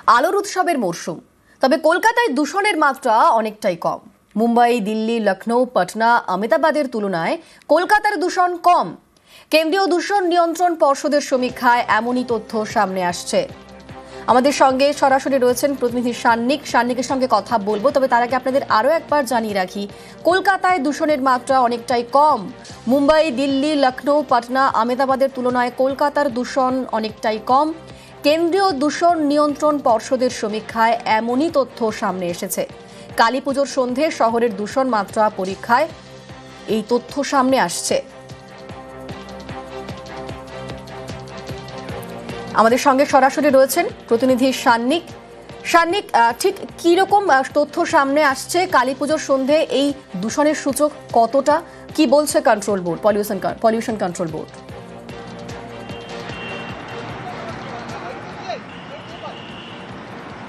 আলোর উৎসবের মরশুম, তবে কলকাতায় দূষণের মাত্রা অনেকটাই কম। মুম্বাই, দিল্লি, লখনৌ, পাটনা, আহমেদাবাদের তুলনায় কলকাতার দূষণ কম। কেন্দ্রীয় দূষণ নিয়ন্ত্রণ পর্ষদের সমীক্ষায় এমনই তথ্য সামনে আসছে। আমাদের সঙ্গে সরাসরি রয়েছেন প্রতিনিধি সান্নিকের সঙ্গে কথা বলবো, তবে তার আগে আপনাদের আরো একবার জানিয়ে রাখি, কলকাতায় দূষণের মাত্রা অনেকটাই কম। মুম্বাই, দিল্লি, লখনৌ, পাটনা, আহমেদাবাদের তুলনায় কলকাতার দূষণ অনেকটাই কম। কেন্দ্রীয় দূষণ নিয়ন্ত্রণ পর্ষদের সমীক্ষায় এমনই তথ্য সামনে এসেছে। কালী পুজোর সন্ধে শহরের দূষণ মাত্রা পরীক্ষায় এই তথ্য সামনে আসছে। আমাদের সঙ্গে সরাসরি রয়েছেন প্রতিনিধি সান্নিক। ঠিক কি রকম তথ্য সামনে আসছে? কালী পুজোর সন্ধে এই দূষণের সূচক কতটা, কি বলছে control board, pollution control board?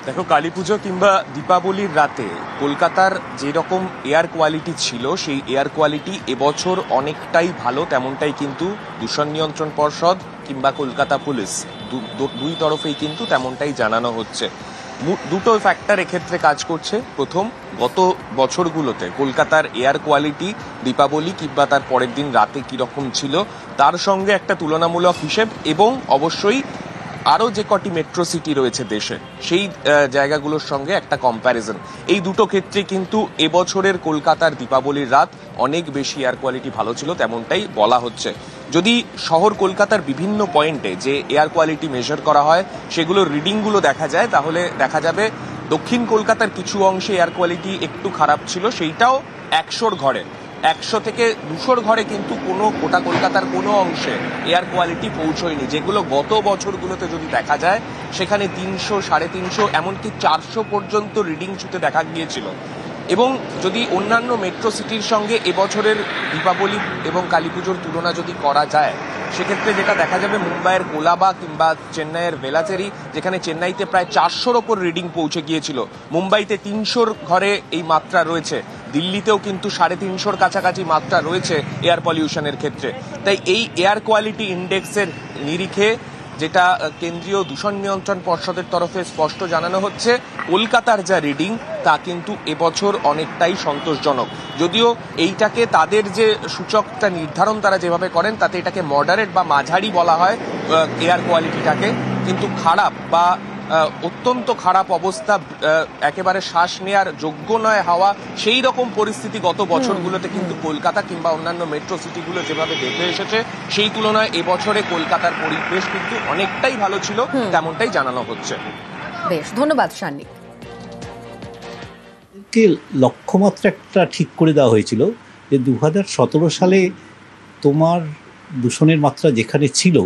দেখো, কালী পুজো কিংবা দীপাবলির রাতে কলকাতার যেরকম এয়ার কোয়ালিটি ছিল, সেই এয়ার কোয়ালিটি এবছর অনেকটাই ভালো, তেমনটাই কিন্তু দূষণ নিয়ন্ত্রণ পর্ষদ কিংবা কলকাতা পুলিশ দুই তরফেই কিন্তু তেমনটাই জানানো হচ্ছে। দুটো ফ্যাক্টর এক্ষেত্রে কাজ করছে। প্রথম, গত বছরগুলোতে কলকাতার এয়ার কোয়ালিটি দীপাবলি কিংবা তার পরের দিন রাতে কিরকম ছিল তার সঙ্গে একটা তুলনামূলক হিসেব, এবং অবশ্যই আরও যে কটি মেট্রো সিটি রয়েছে দেশে সেই জায়গাগুলোর সঙ্গে একটা কম্প্যারিজন। এই দুটো ক্ষেত্রে কিন্তু এবছরের কলকাতার দীপাবলির রাত অনেক বেশি এয়ার কোয়ালিটি ভালো ছিল, তেমনটাই বলা হচ্ছে। যদি শহর কলকাতার বিভিন্ন পয়েন্টে যে এয়ার কোয়ালিটি মেজার করা হয় সেগুলোর রিডিংগুলো দেখা যায়, তাহলে দেখা যাবে দক্ষিণ কলকাতার কিছু অংশে এয়ার কোয়ালিটি একটু খারাপ ছিল, সেইটাও 100-র ঘরে। 100 থেকে 200-র ঘরে কিন্তু গোটা কলকাতার কোনো অংশে এয়ার কোয়ালিটি পৌঁছয়নি, যেগুলো গত বছরগুলোতে যদি দেখা যায় সেখানে 300, 350, এমনকি 400 পর্যন্ত রিডিং ছুঁতে দেখা গিয়েছিল। এবং যদি অন্যান্য মেট্রো সিটির সঙ্গে এবছরের দীপাবলি এবং কালী পুজোর তুলনা যদি করা যায়, সেক্ষেত্রে যেটা দেখা যাবে, মুম্বাইয়ের কোলাবা কিংবা চেন্নাইয়ের ভেলাচেরি, যেখানে চেন্নাইতে প্রায় 400-র ওপর রিডিং পৌঁছে গিয়েছিল, মুম্বাইতে 300-র ঘরে এই মাত্রা রয়েছে, দিল্লিতেও কিন্তু 350-র কাছাকাছি মাত্রা রয়েছে এয়ার পলিউশনের ক্ষেত্রে। তাই এই এয়ার কোয়ালিটি ইন্ডেক্সের নিরিখে যেটা কেন্দ্রীয় দূষণ নিয়ন্ত্রণ পর্ষদের তরফে স্পষ্ট জানানো হচ্ছে, কলকাতার যা রিডিং তা কিন্তু এবছর অনেকটাই সন্তোষজনক। যদিও এইটাকে তাদের যে সূচকটা নির্ধারণ তারা যেভাবে করেন তাতে এটাকে মডারেট বা মাঝারি বলা হয় এয়ার কোয়ালিটিটাকে, কিন্তু খারাপ বা অত্যন্ত খারাপ অবস্থা, একেবারে শ্বাস নেয়ার যোগ্য নয় হাওয়া, সেই রকম পরিস্থিতি গত বছরগুলোতে কিন্তু কলকাতা কিংবা অন্যান্য মেট্রো সিটিগুলো যেভাবে দেখে এসেছে, সেই তুলনায় এবছরে কলকাতার পরিবেশ কিন্তু অনেকটাই ভালো ছিল, তেমনটাই জানানো হচ্ছে। বেশ, ধন্যবাদ সান্নিক। লক্ষ্যমাত্রা একটা ঠিক করে দেওয়া হয়েছিল যে 2017 সালে তোমার দূষণের মাত্রা যেখানে ছিল,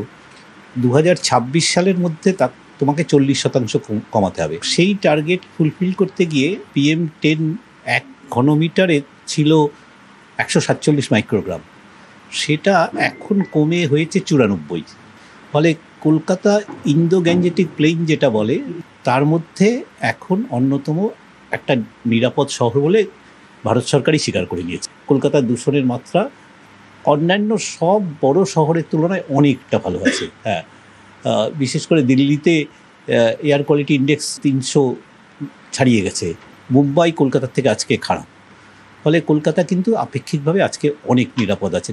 2026 সালের মধ্যে তা তোমাকে 40% কমাতে হবে। সেই টার্গেট ফুলফিল করতে গিয়ে PM10 1 ঘনমিটারে ছিল 147 মাইক্রোগ্রাম, সেটা এখন কমে হয়েছে 94। ফলে কলকাতা ইন্দো গ্যাঞ্জেটিক প্লেইন যেটা বলে, তার মধ্যে এখন অন্যতম একটা নিরাপদ শহর বলে ভারত সরকারই স্বীকার করে নিয়েছে। কলকাতার দূষণের মাত্রা অন্যান্য সব বড় শহরের তুলনায় অনেকটা ভালো আছে। হ্যাঁ, বিশেষ করে দিল্লিতে এয়ার কোয়ালিটি ইন্ডেক্স 300 ছাড়িয়ে গেছে। মুম্বাই কলকাতার থেকে আজকে খারাপ, ফলে কলকাতা কিন্তু আপেক্ষিকভাবে আজকে অনেক নিরাপদ আছে।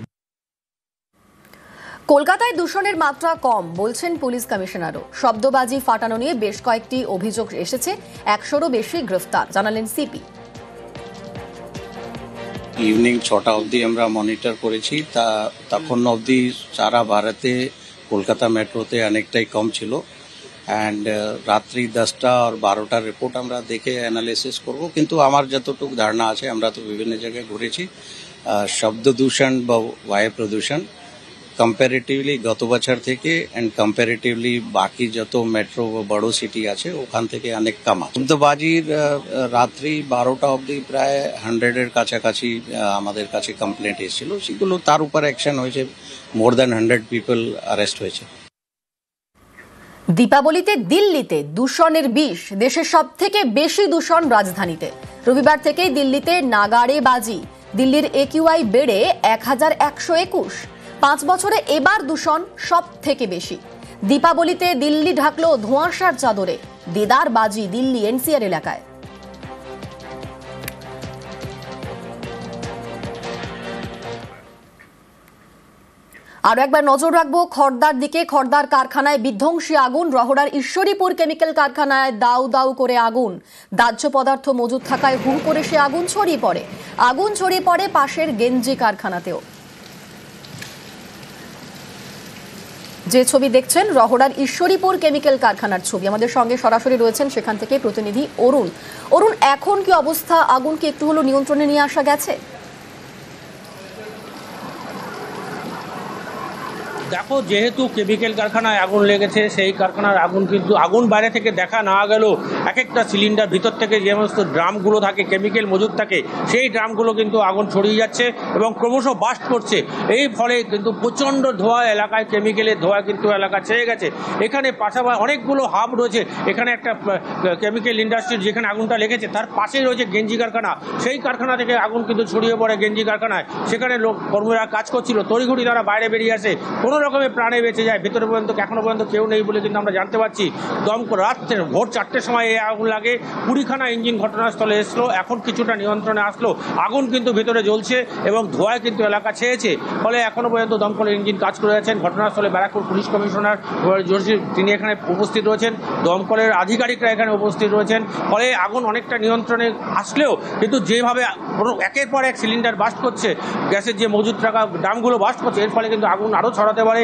কলকাতায় দূষণের মাত্রা কম বলছেন পুলিশ কমিশনারও। শব্দবাজি ফাটানো নিয়ে বেশ কয়েকটি অভিযোগ এসেছে, 100-রও বেশি গ্রেফতার, জানালেন সিপি। ইভিনিং 6টা অবধি আমরা মনিটর করেছি, তখন অবধি সারা ভারতে কলকাতা মেট্রোতে অনেকটাই কম ছিল। অ্যান্ড রাত্রি 10টা আর 12টার রিপোর্ট আমরা দেখে অ্যানালিসিস করব, কিন্তু আমার যতটুকু ধারণা আছে, আমরা তো বিভিন্ন জায়গায় ঘুরেছি, শব্দ দূষণ বা বায়ু প্রদূষণ কম্পারেটিভলি গত বছর থেকে অ্যান্ড কম্পারেটিভলি বাকি যত মেট্রো বড় সিটি আছে ওখান থেকে অনেক কম। শব্দবাজির রাত্রি 12টা অবধি প্রায় 100-এর কাছাকাছি আমাদের কাছে কমপ্লেন্ট এসেছিল, সেগুলো তার উপর অ্যাকশন হয়েছে, মোর দ্যান 100 পিপল অ্যারেস্ট হয়েছে। দীপাবলিতে দিল্লিতে দূষণের বিষ, দেশের সব থেকে বেশি দূষণ রাজধানীতে। রবিবার থেকেই দিল্লিতে নাগাড়ে বাজি, দিল্লির AQI বেড়ে 1121। 5 বছরে এবার দূষণ সব থেকে বেশি। দীপাবলিতে দিল্লি ঢাকলো ধোঁয়াশার চাদরে, দেদার বাজি দিল্লি এনসিআর এলাকায়। আরো একবার নজর রাখবো খড়দার দিকে। খড়দার কারখানায় বিধ্বংসী আগুন, রহড়ার ঈশ্বরীপুর কেমিক্যাল কারখানায় দাউ দাউ করে আগুন। দাহ্য পদার্থ মজুদ থাকায় হুম করে সে আগুন ছড়িয়ে পড়ে। আগুন ছড়িয়ে পড়ে পাশের গেঞ্জি কারখানাতেও। যে ছবি দেখছেন রহড়ার ঈশ্বরীপুর কেমিক্যাল কারখানার ছবি। আমাদের সঙ্গে সরাসরি রয়েছেন সেখান থেকে প্রতিনিধি অরুণ। অরুণ, এখন কি অবস্থা? আগুনকে একটু হলো নিয়ন্ত্রণে নিয়ে আসা গেছে? দেখো, যেহেতু কেমিক্যাল কারখানায় আগুন লেগেছে, সেই কারখানার আগুন কিন্তু আগুন বাইরে থেকে দেখা না গেলেও এক একটা সিলিন্ডার ভিতর থেকে যে সমস্ত ড্রামগুলো থাকে, কেমিক্যাল মজুদ থাকে, সেই ড্রামগুলো কিন্তু আগুন ছড়িয়ে যাচ্ছে এবং ক্রমশ বাস্ট করছে। এই ফলে কিন্তু প্রচণ্ড ধোঁয়া এলাকায়, কেমিক্যালের ধোঁয়া কিন্তু এলাকা ছেয়ে গেছে। এখানে পাশাপাশি অনেকগুলো হাব রয়েছে। এখানে একটা কেমিক্যাল ইন্ডাস্ট্রি যেখানে আগুনটা লেগেছে তার পাশেই রয়েছে গেঞ্জি কারখানা। সেই কারখানা থেকে আগুন কিন্তু ছড়িয়ে পড়ে গেঞ্জি কারখানায়। সেখানে কর্মীরা কাজ করছিল, তড়িঘড়ি তারা বাইরে বেরিয়ে আসে, কোনো রকমের প্রাণে বেঁচে যায়। ভেতরে পর্যন্ত এখনো পর্যন্ত কেউ নেই বলে কিন্তু আমরা জানতে পারছি। রাত্রে ভোর 4টের সময় এই আগুন লাগে। 20খানা ইঞ্জিন ঘটনাস্থলে এসলো, এখন কিছুটা নিয়ন্ত্রণে আসলো। আগুন কিন্তু ভেতরে জ্বলছে এবং ধোঁয়ায় কিন্তু এলাকা ছেয়েছে। ফলে এখনো পর্যন্ত দমকলের ইঞ্জিন কাজ করে যাচ্ছেন। ঘটনাস্থলে ব্যারাকপুর পুলিশ কমিশনার তিনি এখানে উপস্থিত রয়েছেন, দমকলের আধিকারিকরা এখানে উপস্থিত রয়েছেন। ফলে আগুন অনেকটা নিয়ন্ত্রণে আসলেও কিন্তু যেভাবে একের পর এক সিলিন্ডার বাস্ট করছে, গ্যাসের যে মজুদ থাকা ড্রামগুলো বাস্ট করছে, এর ফলে কিন্তু আগুন আরও ছড়াতে পারে।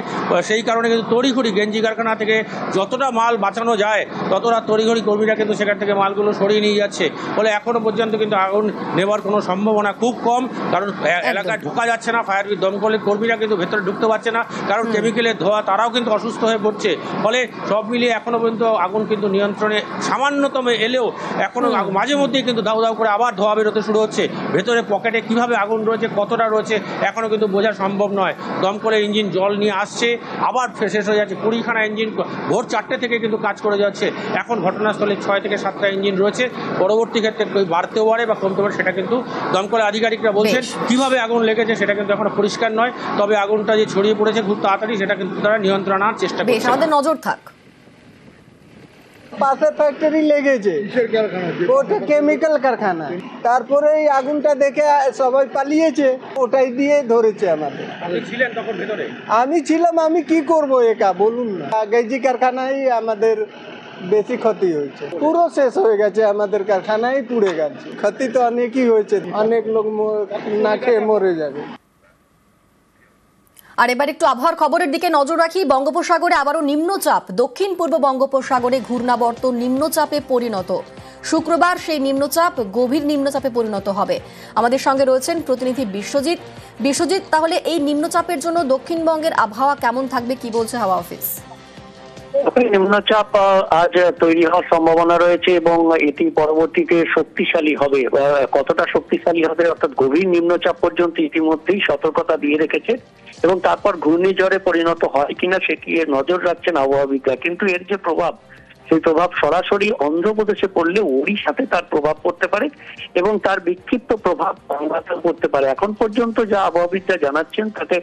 সেই কারণে কিন্তু তড়িঘড়ি গেঞ্জি কারখানা থেকে যতটা মাল বাঁচানো যায় ততটা তড়িঘড়ি কর্মীরা কিন্তু সেখান থেকে মালগুলো সরিয়ে নিয়ে যাচ্ছে। ফলে এখনো পর্যন্ত কিন্তু আগুন নেবার কোনো সম্ভাবনা খুব কম, কারণ এলাকায় ঢোকা যাচ্ছে না। ফায়ার দমকলের কর্মীরা কিন্তু ভেতরে ঢুকতে পারছে না, কারণ কেমিক্যালের ধোঁয়া, তারাও কিন্তু অসুস্থ হয়ে পড়ছে। ফলে সব মিলিয়ে এখনো পর্যন্ত আগুন কিন্তু নিয়ন্ত্রণে সামান্যতম এলেও এখনো মাঝে মধ্যেই কিন্তু দাউ দাউ করে আবার ধোঁয়া বেরোতে শুরু হচ্ছে। ভেতরে পকেটে কিভাবে আগুন রয়েছে, কতটা রয়েছে, এখনো কিন্তু বোঝা সম্ভব নয়। দমকলের ইঞ্জিন জল নিয়ে আসছে, আবার শেষ হয়ে যাচ্ছে। 20খানা ইঞ্জিন ভোর 4টে থেকে কিন্তু কাজ করে যাচ্ছে। এখন ঘটনাস্থলে 6 থেকে 7টা ইঞ্জিন রয়েছে। পরবর্তী ক্ষেত্রে বাড়তেও পারে বা কমতে পারে, সেটা কিন্তু দমকলের আধিকারিকরা বলছেন। কিভাবে আগুন লেগেছে সেটা কিন্তু এখনো পরিষ্কার নয়, তবে আগুনটা যে ছড়িয়ে পড়েছে খুব তাড়াতাড়ি সেটা কিন্তু তারা নিয়ন্ত্রণ আনার চেষ্টা করছে। আমাদের নজর থাক। পাশে ফ্যাক্টরি লেগেছে, ওটা কেমিক্যাল কারখানা। তারপরে এই আগুনটা দেখে সবাই পালিয়েছে, ওটাই দিয়ে ধরেছে আমাদের। আপনি ছিলেন তখন ভেতরে? আমি ছিলাম, আমি কি করব একা বলুন না। গেঞ্জি কারখানায় আমাদের বেশি ক্ষতি হয়েছে, পুরো শেষ হয়ে গেছে। আমাদের কারখানায় পুড়ে গেছে। ক্ষতি তো অনেকই হয়েছে, অনেক লোক না খেয়ে মরে যাবে। আর এবার একটু আবহাওয়ার খবরের দিকে নজর রাখি। বঙ্গোপসাগরে আবারও নিম্নচাপ, দক্ষিণ পূর্ব বঙ্গোপসাগরে ঘূর্ণাবর্ত নিম্নচাপে পরিণত। শুক্রবার সেই নিম্নচাপ গভীর নিম্নচাপে পরিণত হবে। আমাদের সঙ্গে রয়েছেন প্রতিনিধি বিশ্বজিৎ। বিশ্বজিৎ, তাহলে এই নিম্নচাপের জন্য দক্ষিণবঙ্গের আবহাওয়া কেমন থাকবে, কি বলছে হাওয়া অফিস? নিম্নচাপ আজ তৈরি হওয়ার সম্ভাবনা রয়েছে এবং এটি পরবর্তীতে শক্তিশালী হবে। কতটা শক্তিশালী হবে, অর্থাৎ গভীর নিম্নচাপ পর্যন্ত ইতিমধ্যেই সতর্কতা দিয়ে রেখেছে এবং তারপর ঘূর্ণিঝড়ে পরিণত হয় কিনা সেটি নজর রাখছেন আবহাওয়াবিদরা। কিন্তু এর যে প্রভাব, সেই প্রভাব সরাসরি অন্ধ্রপ্রদেশে পড়লে ওড়িশাতে তার প্রভাব পড়তে পারে এবং তার বিক্ষিপ্ত প্রভাব বাংলাতেও পড়তে পারে। এখন পর্যন্ত যা আবহাওয়াবিদরা জানাচ্ছেন তাতে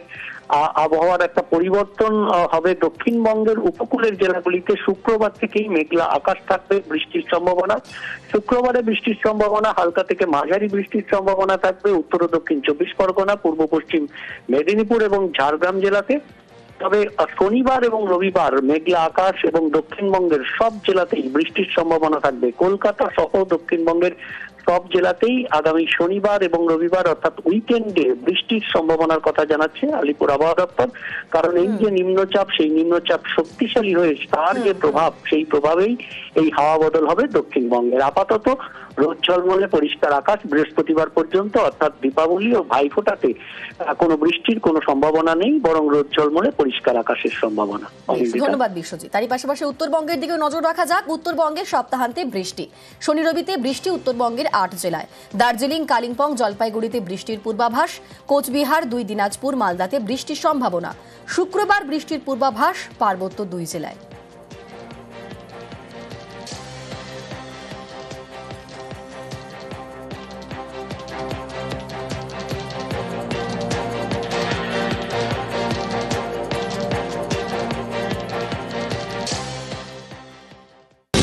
আবহাওয়ার একটা পরিবর্তন হবে। দক্ষিণবঙ্গের উপকূলের জেলাগুলিতে শুক্রবার থেকেই মেঘলা আকাশ থাকবে, বৃষ্টির সম্ভাবনা। শুক্রবারে বৃষ্টির সম্ভাবনা, হালকা থেকে মাঝারি বৃষ্টির সম্ভাবনা থাকবে উত্তর ও দক্ষিণ 24 পরগনা, পূর্ব পশ্চিম মেদিনীপুর এবং ঝাড়গ্রাম জেলাতে। তবে শনিবার এবং রবিবার মেঘলা আকাশ এবং দক্ষিণবঙ্গের সব জেলাতেই বৃষ্টির সম্ভাবনা থাকবে। কলকাতা সহ দক্ষিণবঙ্গের সব জেলাতেই আগামী শনিবার এবং রবিবার অর্থাৎ উইকেন্ডে বৃষ্টির সম্ভাবনার কথা জানাচ্ছে আলিপুর আবহাওয়া দপ্তর। কারণ এই যে নিম্নচাপ, সেই নিম্নচাপ শক্তিশালী হয়ে তার যে প্রভাব, সেই প্রভাবেই এই হাওয়া বদল হবে দক্ষিণবঙ্গের। আপাতত রোদ ঝলমলে পরিষ্কার আকাশ বৃহস্পতিবার পর্যন্ত, অর্থাৎ দীপাবলি ও ভাইফোঁটাতে কোনো বৃষ্টির কোনো সম্ভাবনা নেই, বরং রোদ ঝলমলে পরিষ্কার আকাশের সম্ভাবনা। ধন্যবাদ বিশ্বজিৎ। তারই পাশাপাশি উত্তরবঙ্গের দিকে নজর রাখা যাক। উত্তরবঙ্গের সপ্তাহান্তে বৃষ্টি, শনি রবিতে বৃষ্টি উত্তরবঙ্গের 8 জেলায়। দার্জিলিং, কালিম্পং, জলপাইগুড়িতে বৃষ্টির পূর্বাভাস। কোচবিহার, 2 দিনাজপুর, মালদাতে বৃষ্টির সম্ভাবনা। শুক্রবার বৃষ্টির পূর্বাভাস পার্বত্য 2 জেলায়।